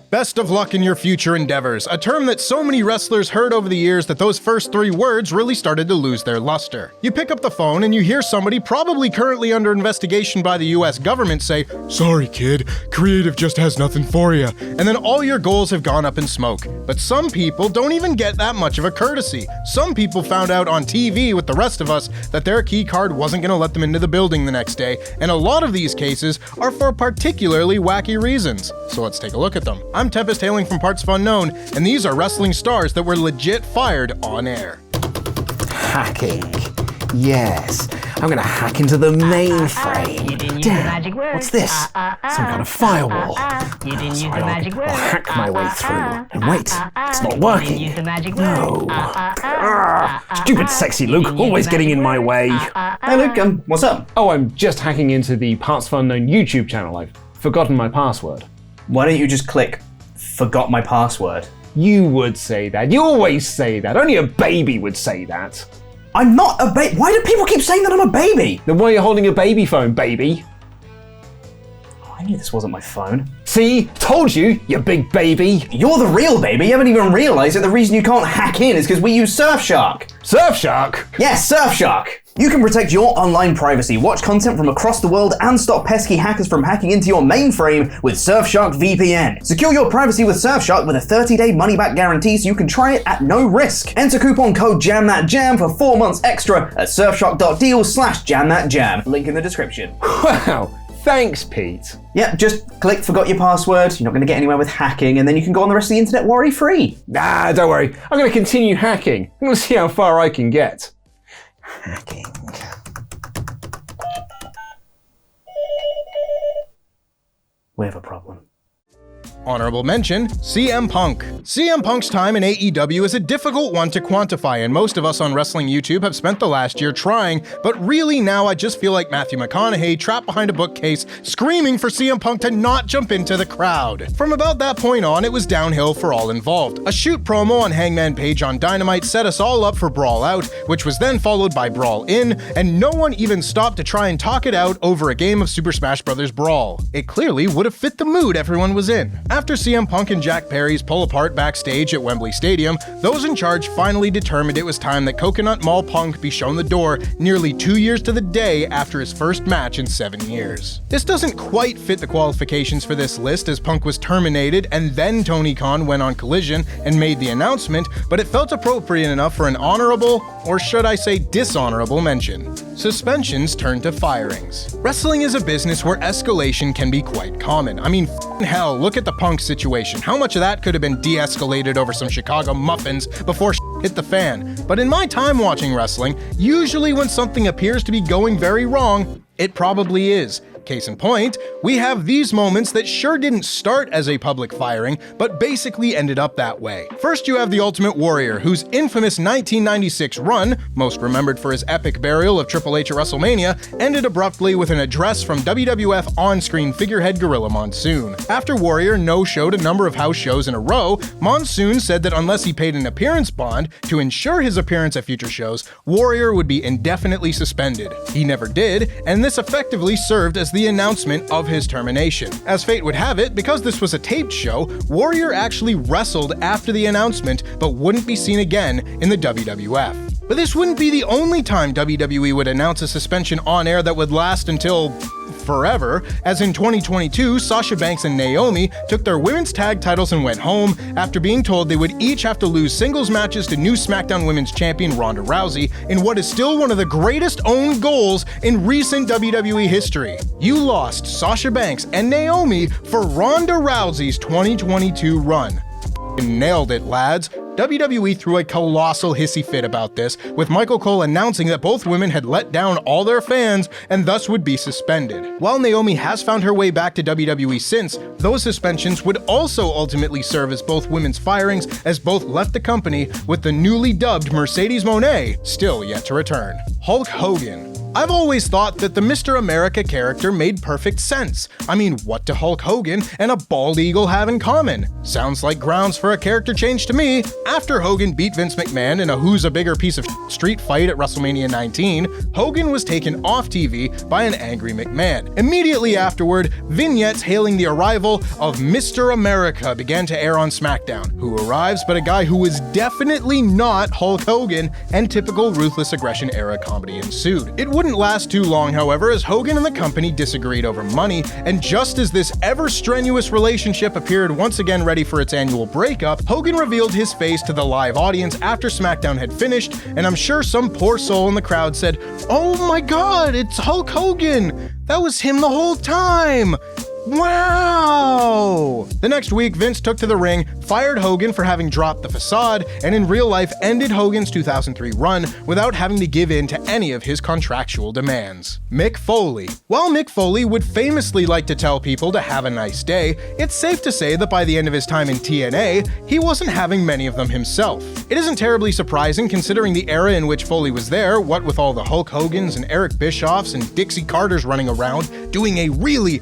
Best of luck in your future endeavors, a term that so many wrestlers heard over the years that those first 3 words really started to lose their luster. You pick up the phone and you hear somebody probably currently under investigation by the US government say, "Sorry kid, creative just has nothing for you," and then all your goals have gone up in smoke. But some people don't even get that much of a courtesy. Some people found out on TV with the rest of us that their key card wasn't going to let them into the building the next day, and a lot of these cases are for particularly wacky reasons. So let's take a look at them. I'm Tempest, hailing from partsFUNknown, and these are wrestling stars that were legit fired on air. Hacking. Yes, I'm gonna hack into the mainframe. Damn, what's this? Some kind of firewall. So I'll hack my way through. And wait, it's not working. No. Stupid sexy Luke, always getting in my way. Hey Luke, what's up? Oh, I'm just hacking into the partsFUNknown YouTube channel. I've forgotten my password. Why don't you just click "forgot my password"? You would say that. You always say that. Only a baby would say that. I'm not a baby. Why do people keep saying that I'm a baby? Then why are you holding a baby phone, baby? Oh, I knew this wasn't my phone. See? Told you, you big baby. You're the real baby. You haven't even realized that the reason you can't hack in is because we use Surfshark. Surfshark? Yes, Surfshark. You can protect your online privacy, watch content from across the world, and stop pesky hackers from hacking into your mainframe with Surfshark VPN. Secure your privacy with Surfshark with a 30-day money-back guarantee so you can try it at no risk. Enter coupon code JAMThatJam for 4 months extra at surfshark.deal/JamThatJam. Link in the description. Wow, thanks, Pete. Yep, just click forgot your password. You're not going to get anywhere with hacking, and then you can go on the rest of the internet worry-free. Nah, don't worry. I'm going to continue hacking. I'm going to see how far I can get. Hacking. We have a problem. Honorable mention, CM Punk. CM Punk's time in AEW is a difficult one to quantify, and most of us on Wrestling YouTube have spent the last year trying, but really now I just feel like Matthew McConaughey trapped behind a bookcase screaming for CM Punk to not jump into the crowd. From about that point on, it was downhill for all involved. A shoot promo on Hangman Page on Dynamite set us all up for Brawl Out, which was then followed by Brawl In, and no one even stopped to try and talk it out over a game of Super Smash Bros. Brawl. It clearly would have fit the mood everyone was in. After CM Punk and Jack Perry's pull apart backstage at Wembley Stadium, those in charge finally determined it was time that Coconut Mall Punk be shown the door nearly 2 years to the day after his first match in 7 years. This doesn't quite fit the qualifications for this list, as Punk was terminated and then Tony Khan went on Collision and made the announcement, but it felt appropriate enough for an honorable, or should I say dishonorable mention. Suspensions turn to firings. Wrestling is a business where escalation can be quite common. I mean, hell, look at the Punk situation. How much of that could have been de-escalated over some Chicago muffins before hit the fan? But in my time watching wrestling, usually when something appears to be going very wrong, it probably is. Case in point, we have these moments that sure didn't start as a public firing, but basically ended up that way. First, you have the Ultimate Warrior, whose infamous 1996 run, most remembered for his epic burial of Triple H at WrestleMania, ended abruptly with an address from WWF on-screen figurehead Gorilla Monsoon. After Warrior no-showed a number of house shows in a row, Monsoon said that unless he paid an appearance bond to ensure his appearance at future shows, Warrior would be indefinitely suspended. He never did, and this effectively served as the announcement of his termination. As fate would have it, because this was a taped show, Warrior actually wrestled after the announcement, but wouldn't be seen again in the WWF. But this wouldn't be the only time WWE would announce a suspension on air that would last until forever, as in 2022, Sasha Banks and Naomi took their women's tag titles and went home after being told they would each have to lose singles matches to new SmackDown Women's Champion Ronda Rousey in what is still one of the greatest own goals in recent WWE history. You lost Sasha Banks and Naomi for Ronda Rousey's 2022 run. Nailed it, lads. WWE threw a colossal hissy fit about this, with Michael Cole announcing that both women had let down all their fans and thus would be suspended. While Naomi has found her way back to WWE since, those suspensions would also ultimately serve as both women's firings, as both left the company, with the newly dubbed Mercedes Moné still yet to return. Hulk Hogan. I've always thought that the Mr. America character made perfect sense. I mean, what do Hulk Hogan and a bald eagle have in common? Sounds like grounds for a character change to me. After Hogan beat Vince McMahon in a who's a bigger piece of street fight at WrestleMania 19, Hogan was taken off TV by an angry McMahon. Immediately afterward, vignettes hailing the arrival of Mr. America began to air on SmackDown. Who arrives but a guy who was definitely not Hulk Hogan, and typical ruthless aggression era comedy ensued. It wouldn't last too long, however, as Hogan and the company disagreed over money, and just as this ever-strenuous relationship appeared once again ready for its annual breakup, Hogan revealed his face to the live audience after SmackDown had finished, and I'm sure some poor soul in the crowd said, "Oh my god, it's Hulk Hogan! That was him the whole time! Wow!" The next week, Vince took to the ring, fired Hogan for having dropped the facade, and in real life ended Hogan's 2003 run without having to give in to any of his contractual demands. Mick Foley. While Mick Foley would famously like to tell people to have a nice day, it's safe to say that by the end of his time in TNA, he wasn't having many of them himself. It isn't terribly surprising considering the era in which Foley was there, what with all the Hulk Hogans and Eric Bischoffs and Dixie Carters running around, doing a really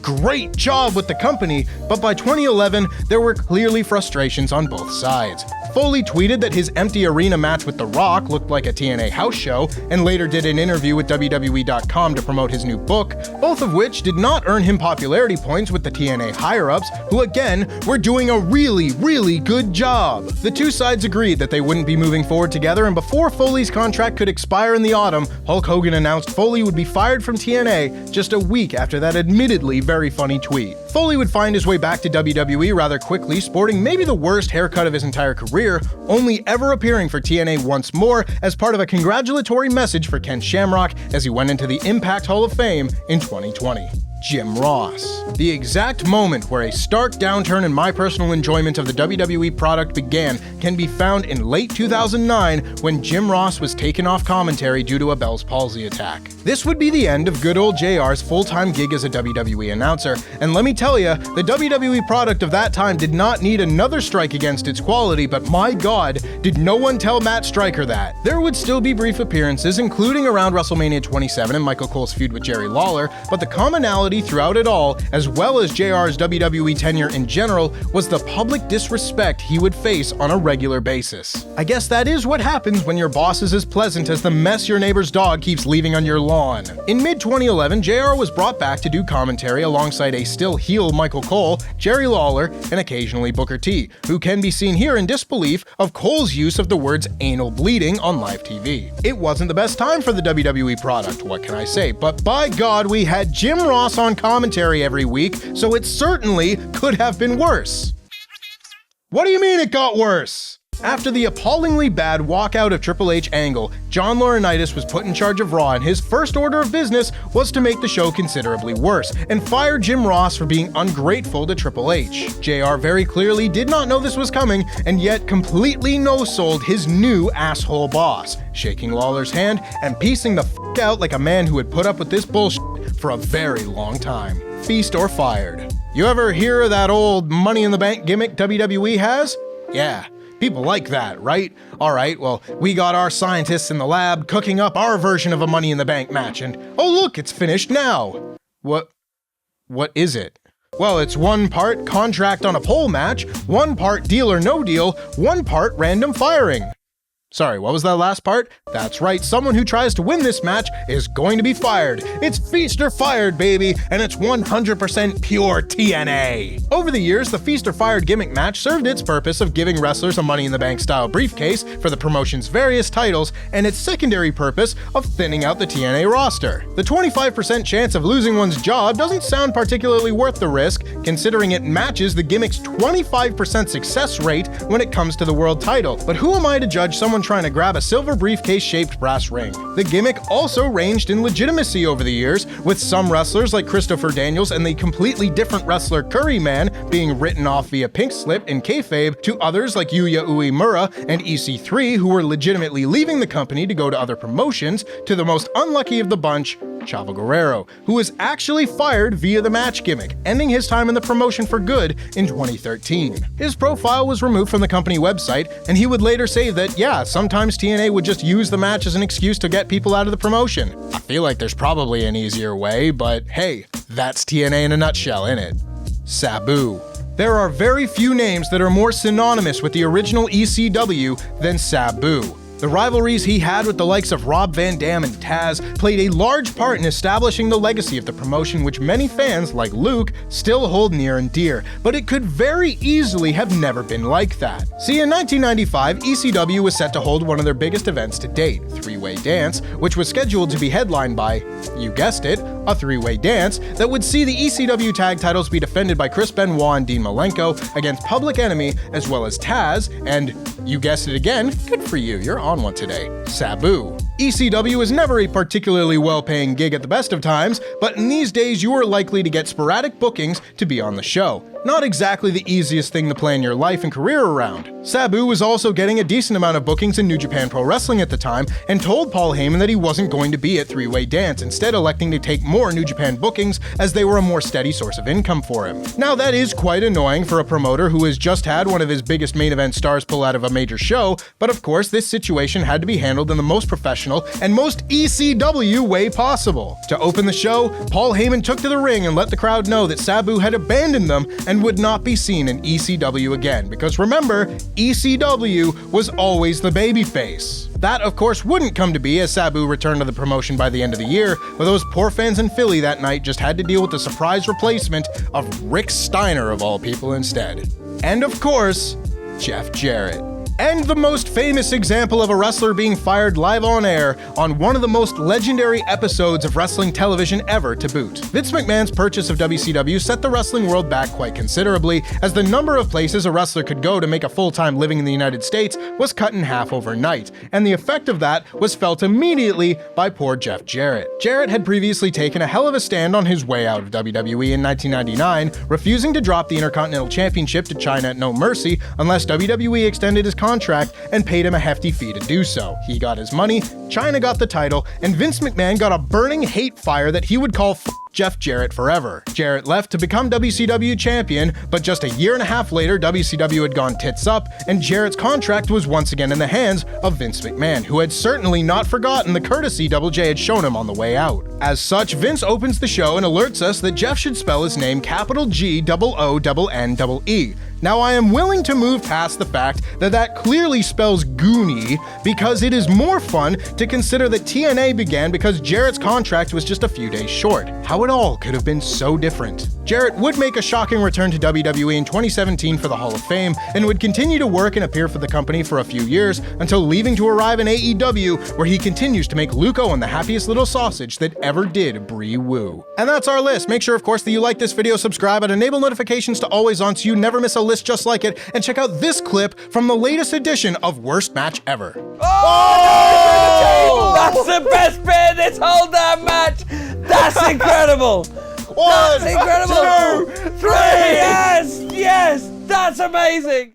great job with the company, but by 2011, there were clearly frustrations on both sides. Foley tweeted that his empty arena match with The Rock looked like a TNA house show, and later did an interview with WWE.com to promote his new book, both of which did not earn him popularity points with the TNA higher-ups, who again were doing a really good job. The two sides agreed that they wouldn't be moving forward together, and before Foley's contract could expire in the autumn, Hulk Hogan announced Foley would be fired from TNA just a week after that admittedly very funny tweet. Foley would find his way back to WWE rather quickly, sporting maybe the worst haircut of his entire career, only ever appearing for TNA once more as part of a congratulatory message for Ken Shamrock as he went into the Impact Hall of Fame in 2020. Jim Ross. The exact moment where a stark downturn in my personal enjoyment of the WWE product began can be found in late 2009 when Jim Ross was taken off commentary due to a Bell's palsy attack. This would be the end of good old JR's full-time gig as a WWE announcer, and let me tell you, the WWE product of that time did not need another strike against its quality, but my god, did no one tell Matt Striker that. There would still be brief appearances, including around WrestleMania 27 and Michael Cole's feud with Jerry Lawler, but the commonality throughout it all, as well as JR's WWE tenure in general, was the public disrespect he would face on a regular basis. I guess that is what happens when your boss is as pleasant as the mess your neighbor's dog keeps leaving on your lawn. In mid-2011, JR was brought back to do commentary alongside a still heel Michael Cole, Jerry Lawler, and occasionally Booker T, who can be seen here in disbelief of Cole's use of the words anal bleeding on live TV. It wasn't the best time for the WWE product, what can I say, but by God, we had Jim Ross on commentary every week, so it certainly could have been worse. What do you mean it got worse? After the appallingly bad walkout of Triple H Angle, John Laurinaitis was put in charge of Raw, and his first order of business was to make the show considerably worse, and fire Jim Ross for being ungrateful to Triple H. JR very clearly did not know this was coming, and yet completely no-sold his new asshole boss, shaking Lawler's hand and piecing the f*** out like a man who had put up with this bullshit for a very long time. Feast or fired. You ever hear of that old Money in the Bank gimmick WWE has? Yeah. People like that, right? Alright, well, we got our scientists in the lab cooking up our version of a Money in the Bank match, and oh look, it's finished now! What is it? Well, it's one part contract on a pole match, one part deal or no deal, one part random firing. Sorry, what was that last part? That's right, someone who tries to win this match is going to be fired. It's Feast or Fired, baby, and it's 100% pure TNA. Over the years, the Feast or Fired gimmick match served its purpose of giving wrestlers a Money in the Bank style briefcase for the promotion's various titles, and its secondary purpose of thinning out the TNA roster. The 25% chance of losing one's job doesn't sound particularly worth the risk, considering it matches the gimmick's 25% success rate when it comes to the world title. But who am I to judge someone trying to grab a silver briefcase-shaped brass ring? The gimmick also ranged in legitimacy over the years, with some wrestlers like Christopher Daniels and the completely different wrestler Curry Man being written off via pink slip in kayfabe, to others like Yuya Uemura and EC3 who were legitimately leaving the company to go to other promotions, to the most unlucky of the bunch, Chavo Guerrero, who was actually fired via the match gimmick, ending his time in the promotion for good in 2013. His profile was removed from the company website, and he would later say that, yeah, sometimes TNA would just use the match as an excuse to get people out of the promotion. I feel like there's probably an easier way, but hey, that's TNA in a nutshell, innit? Sabu. There are very few names that are more synonymous with the original ECW than Sabu. The rivalries he had with the likes of Rob Van Dam and Taz played a large part in establishing the legacy of the promotion, which many fans, like Luke, still hold near and dear, but it could very easily have never been like that. See, in 1995, ECW was set to hold one of their biggest events to date, Three-Way Dance, which was scheduled to be headlined by, you guessed it, a three-way dance that would see the ECW tag titles be defended by Chris Benoit and Dean Malenko against Public Enemy, as well as Taz, and, you guessed it again, good for you, you're on one today, Sabu. ECW was never a particularly well-paying gig at the best of times, but in these days you are likely to get sporadic bookings to be on the show. Not exactly the easiest thing to plan your life and career around. Sabu was also getting a decent amount of bookings in New Japan Pro Wrestling at the time and told Paul Heyman that he wasn't going to be at Three-Way Dance, instead electing to take more New Japan bookings as they were a more steady source of income for him. Now that is quite annoying for a promoter who has just had one of his biggest main event stars pull out of a major show, but of course this situation had to be handled in the most professional and most ECW way possible. To open the show, Paul Heyman took to the ring and let the crowd know that Sabu had abandoned them and would not be seen in ECW again, because remember, ECW was always the babyface. That, of course, wouldn't come to be as Sabu returned to the promotion by the end of the year, but those poor fans in Philly that night just had to deal with the surprise replacement of Rick Steiner of all people instead. And of course, Jeff Jarrett. And the most famous example of a wrestler being fired live on air on one of the most legendary episodes of wrestling television ever to boot. Vince McMahon's purchase of WCW set the wrestling world back quite considerably, as the number of places a wrestler could go to make a full-time living in the United States was cut in half overnight, and the effect of that was felt immediately by poor Jeff Jarrett. Jarrett had previously taken a hell of a stand on his way out of WWE in 1999, refusing to drop the Intercontinental Championship to China at No Mercy unless WWE extended his contract and paid him a hefty fee to do so. He got his money, China got the title, and Vince McMahon got a burning hate fire that he would call Jeff Jarrett forever. Jarrett left to become WCW champion, but just a year and a half later, WCW had gone tits up, and Jarrett's contract was once again in the hands of Vince McMahon, who had certainly not forgotten the courtesy Double J had shown him on the way out. As such, Vince opens the show and alerts us that Jeff should spell his name capital G-O-O-N-N-E. Now, I am willing to move past the fact that that clearly spells Goonie, because it is more fun to consider that TNA began because Jarrett's contract was just a few days short. How it all could have been so different. Jarrett would make a shocking return to WWE in 2017 for the Hall of Fame, and would continue to work and appear for the company for a few years until leaving to arrive in AEW, where he continues to make Luke Owen the happiest little sausage that ever did Bree Woo. And that's our list. Make sure, of course, that you like this video, subscribe, and enable notifications to always on so you never miss a list just like it, and check out this clip from the latest edition of Worst Match Ever. Oh! That's the best bit of this whole damn match! That's incredible! That's incredible! 2, 3! Yes! Yes! That's amazing!